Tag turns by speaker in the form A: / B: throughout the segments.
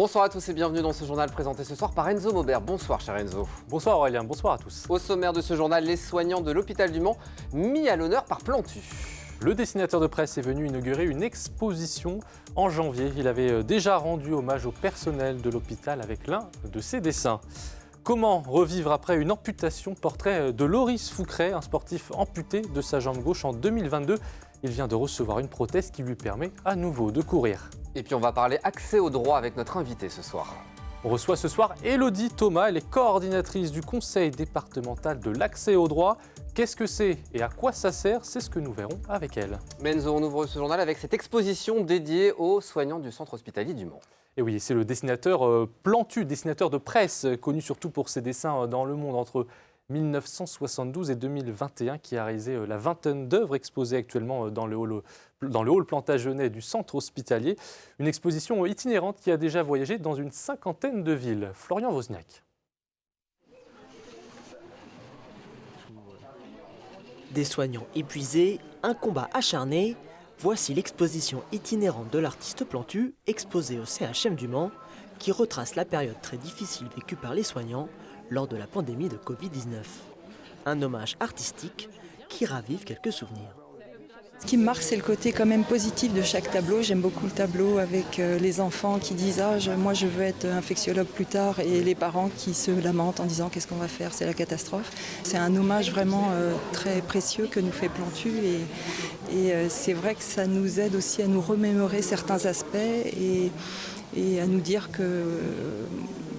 A: Bonsoir à tous et bienvenue dans ce journal présenté ce soir par Enzo Maubert. Bonsoir cher Enzo.
B: Bonsoir Aurélien, bonsoir à tous.
A: Au sommaire de ce journal, les soignants de l'hôpital du Mans mis à l'honneur par Plantu.
B: Le dessinateur de presse est venu inaugurer une exposition en janvier. Il avait déjà rendu hommage au personnel de l'hôpital avec l'un de ses dessins. Comment revivre après une amputation? Portrait de Loris Foucret, un sportif amputé de sa jambe gauche en 2022. Il vient de recevoir une prothèse qui lui permet à nouveau de courir.
A: Et puis on va parler accès au droit avec notre invité ce soir.
B: On reçoit ce soir Élodie Thomas, elle est coordinatrice du conseil départemental de l'accès au droit. Qu'est-ce que c'est et à quoi ça sert? C'est ce que nous verrons avec elle.
A: Enzo, on ouvre ce journal avec cette exposition dédiée aux soignants du centre hospitalier du Mans.
B: Et oui, c'est le dessinateur Plantu, dessinateur de presse, connu surtout pour ses dessins dans le monde entre 1972 et 2021, qui a réalisé la vingtaine d'œuvres exposées actuellement dans le hall Plantagenet du centre hospitalier. Une exposition itinérante qui a déjà voyagé dans une cinquantaine de villes. Florian Wozniak.
C: Des soignants épuisés, un combat acharné. Voici l'exposition itinérante de l'artiste Plantu, exposée au CHM du Mans, qui retrace la période très difficile vécue par les soignants lors de la pandémie de Covid-19. Un hommage artistique qui ravive quelques souvenirs.
D: Ce qui me marque, c'est le côté quand même positif de chaque tableau. J'aime beaucoup le tableau avec les enfants qui disent « moi je veux être infectiologue plus tard » et les parents qui se lamentent en disant « qu'est-ce qu'on va faire, c'est la catastrophe ». C'est un hommage vraiment très précieux que nous fait Plantu et c'est vrai que ça nous aide aussi à nous remémorer certains aspects et à nous dire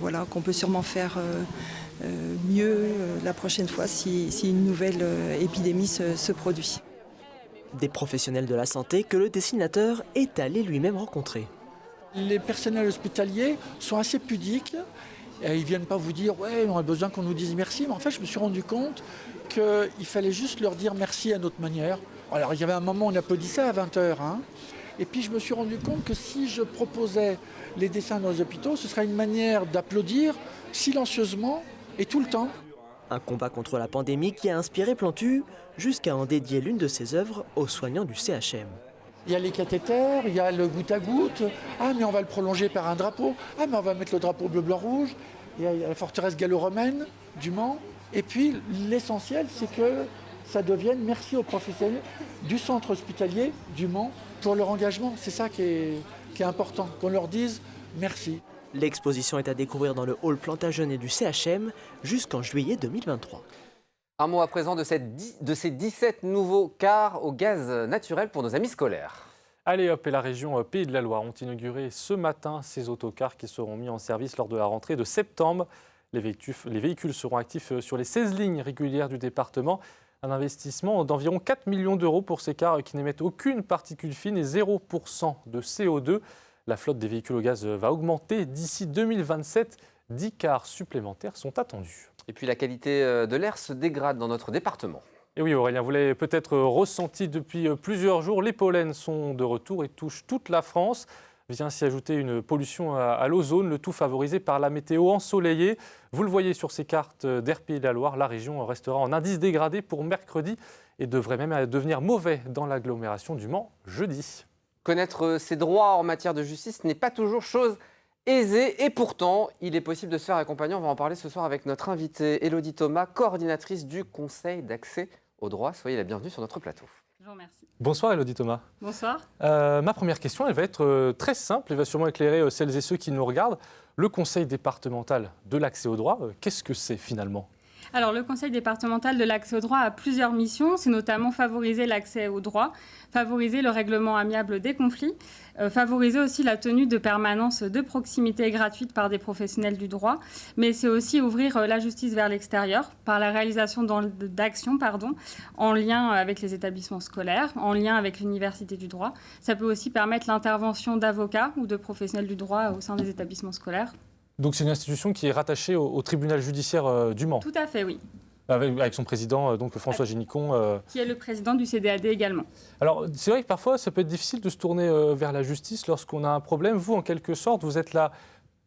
D: voilà, qu'on peut sûrement faire mieux la prochaine fois si une nouvelle épidémie se produit.
C: Des professionnels de la santé que le dessinateur est allé lui-même rencontrer.
E: Les personnels hospitaliers sont assez pudiques. Et ils ne viennent pas vous dire « ouais, on a besoin qu'on nous dise merci ». Mais en fait, je me suis rendu compte qu'il fallait juste leur dire merci à notre manière. Alors, il y avait un moment où on applaudissait à 20h. Et puis, je me suis rendu compte que si je proposais les dessins dans les hôpitaux, ce serait une manière d'applaudir silencieusement et tout le temps.
C: Un combat contre la pandémie qui a inspiré Plantu jusqu'à en dédier l'une de ses œuvres aux soignants du CHM.
E: Il y a les cathéters, il y a le goutte à goutte. Ah, mais on va le prolonger par un drapeau. Ah, mais on va mettre le drapeau bleu-blanc-rouge. Il y a la forteresse gallo-romaine du Mans. Et puis, l'essentiel, c'est que ça devienne merci aux professionnels du centre hospitalier du Mans pour leur engagement. C'est ça qui est important, qu'on leur dise merci.
C: L'exposition est à découvrir dans le hall Plantagenet du CHM jusqu'en juillet 2023.
A: Un mot à présent de ces 17 nouveaux cars au gaz naturel pour nos amis scolaires.
B: Allez hop, et la région Pays de la Loire ont inauguré ce matin ces autocars qui seront mis en service lors de la rentrée de septembre. Les véhicules seront actifs sur les 16 lignes régulières du département. Un investissement d'environ 4 millions d'euros pour ces cars qui n'émettent aucune particule fine et 0% de CO2. La flotte des véhicules au gaz va augmenter d'ici 2027. 10 cars supplémentaires sont attendus.
A: Et puis la qualité de l'air se dégrade dans notre département.
B: Et oui Aurélien, vous l'avez peut-être ressenti depuis plusieurs jours, les pollens sont de retour et touchent toute la France. Vient s'y ajouter une pollution à l'ozone, le tout favorisé par la météo ensoleillée. Vous le voyez sur ces cartes d'Air Pays de la Loire, la région restera en indice dégradé pour mercredi et devrait même devenir mauvais dans l'agglomération du Mans jeudi.
A: Connaître ses droits en matière de justice n'est pas toujours chose aisée et pourtant, il est possible de se faire accompagner. On va en parler ce soir avec notre invitée Élodie Thomas, coordinatrice du Conseil d'accès au droit. Soyez la bienvenue sur notre plateau.
F: Je vous remercie.
B: Bonsoir Élodie Thomas.
F: Bonsoir.
B: Ma première question, elle va être très simple, elle va sûrement éclairer celles et ceux qui nous regardent. Le Conseil départemental de l'accès au droit, qu'est-ce que c'est finalement ?
F: Alors, le Conseil départemental de l'accès au droit a plusieurs missions. C'est notamment favoriser l'accès au droit, favoriser le règlement amiable des conflits, favoriser aussi la tenue de permanences de proximité gratuites par des professionnels du droit, mais c'est aussi ouvrir la justice vers l'extérieur par la réalisation d'actions en lien avec les établissements scolaires, en lien avec l'université du droit. Ça peut aussi permettre l'intervention d'avocats ou de professionnels du droit au sein des établissements scolaires.
B: Donc c'est une institution qui est rattachée au tribunal judiciaire du Mans.
F: Tout à fait, oui.
B: Avec son président, donc François Génicon.
F: Qui est le président du CDAD également.
B: Alors c'est vrai que parfois ça peut être difficile de se tourner vers la justice lorsqu'on a un problème. Vous, en quelque sorte, vous êtes là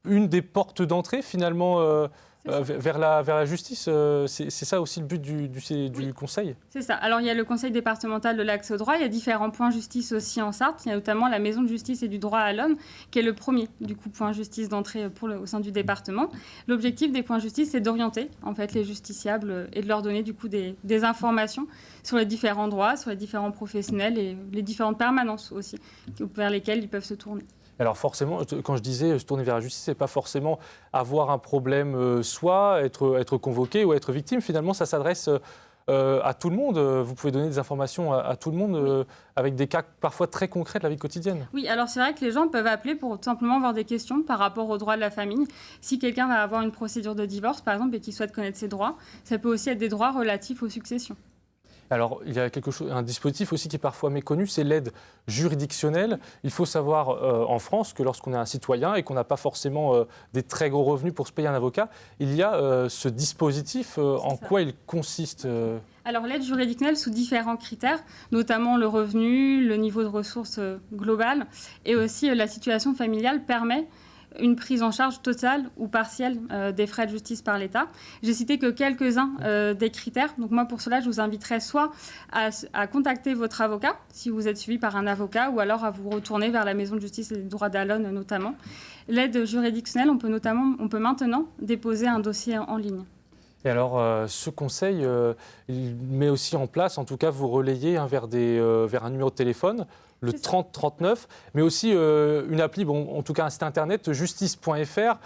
B: une des portes d'entrée finalement vers la justice. C'est ça aussi le but du conseil?
F: C'est ça. Alors il y a le conseil départemental de l'accès au droit, il y a différents points justice aussi en Sarthe. Il y a notamment la maison de justice et du droit à l'homme, qui est le premier du coup point justice d'entrée au sein du département. L'objectif des points justice, c'est d'orienter en fait les justiciables et de leur donner du coup des informations sur les différents droits, sur les différents professionnels et les différentes permanences aussi vers lesquelles ils peuvent se tourner.
B: Alors forcément, quand je disais se tourner vers la justice, c'est pas forcément avoir un problème soit être convoqué ou être victime. Finalement, ça s'adresse à tout le monde. Vous pouvez donner des informations à tout le monde avec des cas parfois très concrets de la vie quotidienne.
F: Oui, alors c'est vrai que les gens peuvent appeler pour tout simplement avoir des questions par rapport aux droits de la famille. Si quelqu'un va avoir une procédure de divorce, par exemple, et qu'il souhaite connaître ses droits, ça peut aussi être des droits relatifs aux successions.
B: Alors, il y a un dispositif aussi qui est parfois méconnu, c'est l'aide juridictionnelle. Il faut savoir en France que lorsqu'on est un citoyen et qu'on n'a pas forcément des très gros revenus pour se payer un avocat, il y a ce dispositif. En quoi il consiste
F: Alors, l'aide juridictionnelle sous différents critères, notamment le revenu, le niveau de ressources global et aussi la situation familiale permet une prise en charge totale ou partielle des frais de justice par l'État. J'ai cité que quelques-uns des critères. Donc moi, pour cela, je vous inviterai soit à contacter votre avocat, si vous êtes suivi par un avocat, ou alors à vous retourner vers la Maison de justice et des droits de l'homme notamment. L'aide juridictionnelle, on peut maintenant déposer un dossier en ligne.
B: Et alors, ce conseil, il met aussi en place, en tout cas, vous relayez vers un numéro de téléphone, le 3039, mais aussi une appli, en tout cas un site internet, justice.fr.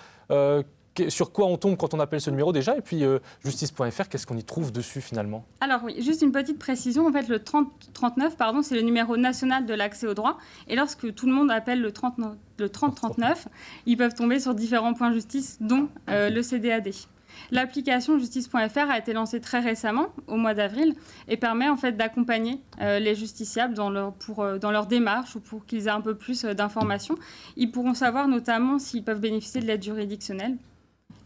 B: Sur quoi on tombe quand on appelle ce numéro déjà? Et puis, justice.fr, qu'est-ce qu'on y trouve dessus finalement?
F: Alors oui, juste une petite précision. En fait, le 3039, c'est le numéro national de l'accès au droit. Et lorsque tout le monde appelle le 3039, ils peuvent tomber sur différents points justice, dont le CDAD. L'application justice.fr a été lancée très récemment, au mois d'avril, et permet en fait d'accompagner les justiciables dans leur démarche ou pour qu'ils aient un peu plus d'informations. Ils pourront savoir notamment s'ils peuvent bénéficier de l'aide juridictionnelle.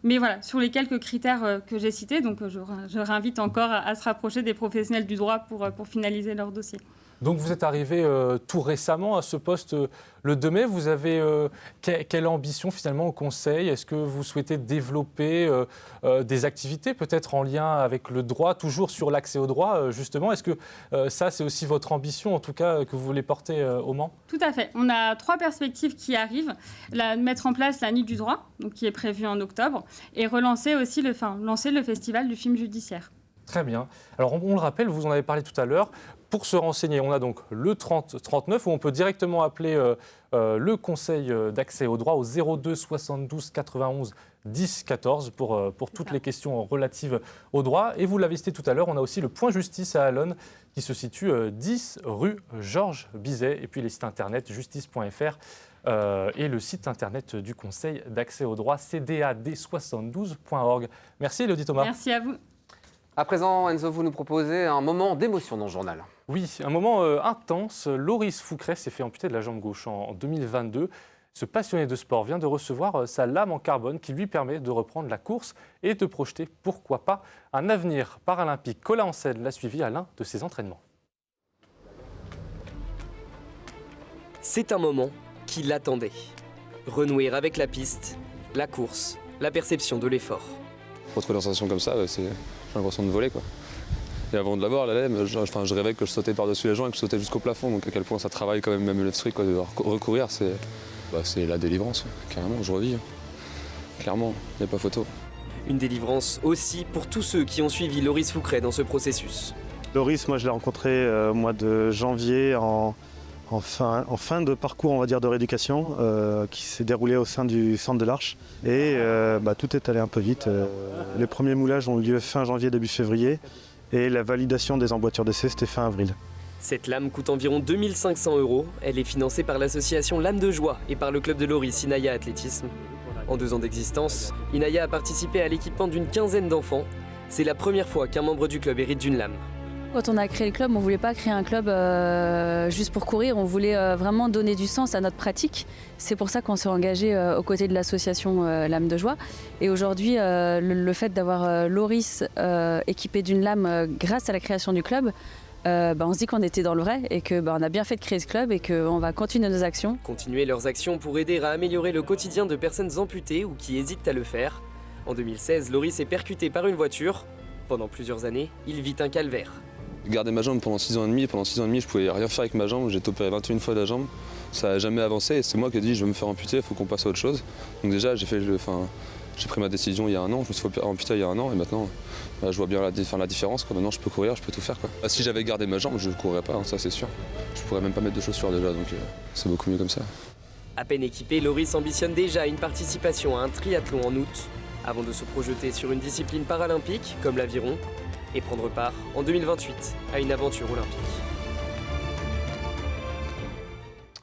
F: Mais voilà, sur les quelques critères que j'ai cités, donc je réinvite encore à se rapprocher des professionnels du droit pour finaliser leur dossier.
B: Donc vous êtes arrivé tout récemment à ce poste le 2 mai. Vous avez quelle ambition finalement au Conseil? Est-ce que vous souhaitez développer des activités peut-être en lien avec le droit, toujours sur l'accès au droit justement? Est-ce que ça c'est aussi votre ambition en tout cas que vous voulez porter au Mans?
F: Tout à fait. On a 3 perspectives qui arrivent. Mettre en place la Nuit du droit, donc, qui est prévue en octobre, et relancer aussi lancer le festival du film judiciaire.
B: Très bien. Alors on le rappelle, vous en avez parlé tout à l'heure. Pour se renseigner, on a donc le 3039 où on peut directement appeler le Conseil d'accès au droit au 02 72 91 10 14 pour toutes les questions relatives au droit. Et vous l'avez cité tout à l'heure, on a aussi le point justice à Allonne qui se situe 10 rue Georges Bizet. Et puis les sites internet justice.fr et le site internet du Conseil d'accès au droit cdad72.org. Merci Élodie Thomas.
F: Merci à vous.
A: À présent, Enzo, vous nous proposez un moment d'émotion dans le journal.
B: Oui, un moment intense. Loris Foucret s'est fait amputer de la jambe gauche en 2022. Ce passionné de sport vient de recevoir sa lame en carbone qui lui permet de reprendre la course et de projeter, pourquoi pas, un avenir paralympique. Colin Ansel l'a suivi à l'un de ses entraînements.
G: C'est un moment qu'il attendait. Renouer avec la piste, la course, la perception de l'effort.
H: Retrouver une sensation comme ça, j'ai l'impression de voler, quoi. Et avant de l'avoir, la lame, je rêvais que je sautais par-dessus les gens et que je sautais jusqu'au plafond. Donc à quel point ça travaille quand même le street, quoi, de recourir, c'est la délivrance, carrément, je revis. Clairement, il n'y a pas photo.
G: Une délivrance aussi pour tous ceux qui ont suivi Loris Foucret dans ce processus.
I: Loris, moi je l'ai rencontré au mois de janvier en fin de parcours, on va dire, de rééducation qui s'est déroulé au sein du centre de l'Arche. Et tout est allé un peu vite. Les premiers moulages ont eu lieu fin janvier, début février. Et la validation des emboîtures d'essai, c'était fin avril.
G: Cette lame coûte environ 2 500 €. Elle est financée par l'association Lame de Joie et par le club de Loris, Inaya Athlétisme. En 2 ans d'existence, Inaya a participé à l'équipement d'une quinzaine d'enfants. C'est la première fois qu'un membre du club hérite d'une lame.
J: Quand on a créé le club, on ne voulait pas créer un club juste pour courir, on voulait vraiment donner du sens à notre pratique. C'est pour ça qu'on s'est engagé aux côtés de l'association Lame de Joie. Et aujourd'hui, le fait d'avoir Loris équipé d'une lame grâce à la création du club, on se dit qu'on était dans le vrai et qu'on a bien fait de créer ce club et qu'on va continuer nos actions.
G: Continuer leurs actions pour aider à améliorer le quotidien de personnes amputées ou qui hésitent à le faire. En 2016, Loris est percuté par une voiture. Pendant plusieurs années, il vit un calvaire.
H: J'ai gardé ma jambe pendant 6 ans et demi. Pendant 6 ans et demi, je pouvais rien faire avec ma jambe. J'ai été opéré 21 fois de la jambe. Ça n'a jamais avancé et c'est moi qui ai dit je vais me faire amputer, il faut qu'on passe à autre chose. Donc déjà, j'ai pris ma décision il y a un an. Je me suis fait amputer il y a un an et maintenant, je vois bien la différence. Maintenant, je peux courir, je peux tout faire. Si j'avais gardé ma jambe, je ne courrais pas, ça c'est sûr. Je pourrais même pas mettre de chaussures déjà, donc c'est beaucoup mieux comme ça.
G: À peine équipé, Loris ambitionne déjà une participation à un triathlon en août, avant de se projeter sur une discipline paralympique comme l'aviron et prendre part en 2028 à une aventure olympique.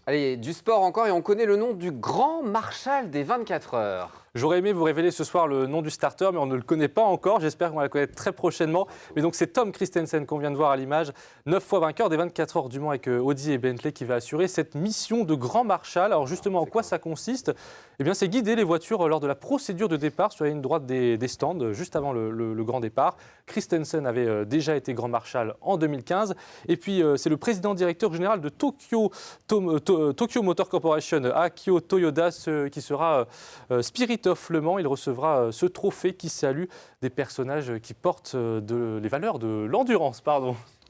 A: Allez, du sport encore et on connaît le nom du grand Marshall des 24 heures.
B: J'aurais aimé vous révéler ce soir le nom du starter, mais on ne le connaît pas encore. J'espère qu'on va le connaître très prochainement. Mais donc c'est Tom Kristensen qu'on vient de voir à l'image, 9 fois vainqueur des 24 heures du Mans avec Audi et Bentley qui va assurer cette mission de grand Marshall. Alors justement, en quoi ça consiste ? Eh bien, c'est guider les voitures lors de la procédure de départ sur la ligne droite des stands, juste avant le grand départ. Kristensen avait déjà été grand Marshall en 2015. Et puis, c'est le président directeur général de Tokyo Motor Corporation, Akio Toyoda, qui sera Spirit of Le Mans. Il recevra ce trophée qui salue des personnages qui portent les valeurs de l'endurance.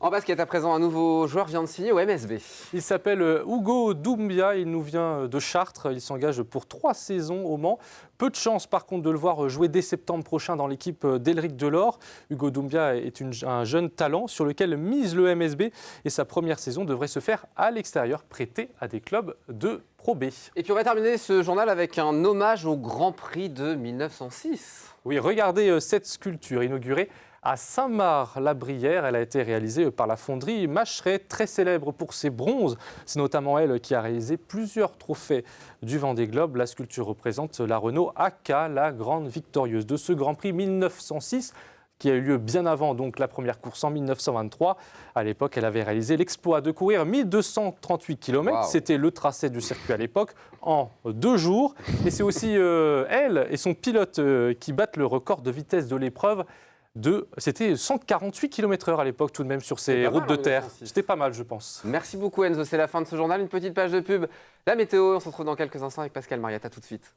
A: En basket, à présent, un nouveau joueur vient de signer au MSB.
B: Il s'appelle Hugo Doumbia, il nous vient de Chartres. Il s'engage pour 3 saisons au Mans. Peu de chance par contre de le voir jouer dès septembre prochain dans l'équipe d'Elric Delors. Hugo Doumbia est un jeune talent sur lequel mise le MSB et sa première saison devrait se faire à l'extérieur, prêté à des clubs de Pro B.
A: Et puis on va terminer ce journal avec un hommage au Grand Prix de 1906.
B: Oui, regardez cette sculpture inaugurée à Saint-Marc-la-Brière. Elle a été réalisée par la fonderie Macheret, très célèbre pour ses bronzes. C'est notamment elle qui a réalisé plusieurs trophées du Vendée Globe. La sculpture représente la Renault AK, la grande victorieuse de ce Grand Prix 1906, qui a eu lieu bien avant donc la première course en 1923. À l'époque, elle avait réalisé l'exploit de courir 1238 km. Wow. C'était le tracé du circuit à l'époque, en 2 jours. Et c'est aussi elle et son pilote qui battent le record de vitesse de l'épreuve. C'était 148 km/h à l'époque tout de même sur ces routes de terre. C'était pas mal, je pense.
A: Merci beaucoup Enzo, c'est la fin de ce journal. Une petite page de pub, la météo. On se retrouve dans quelques instants avec Pascal Mariette. À tout de suite.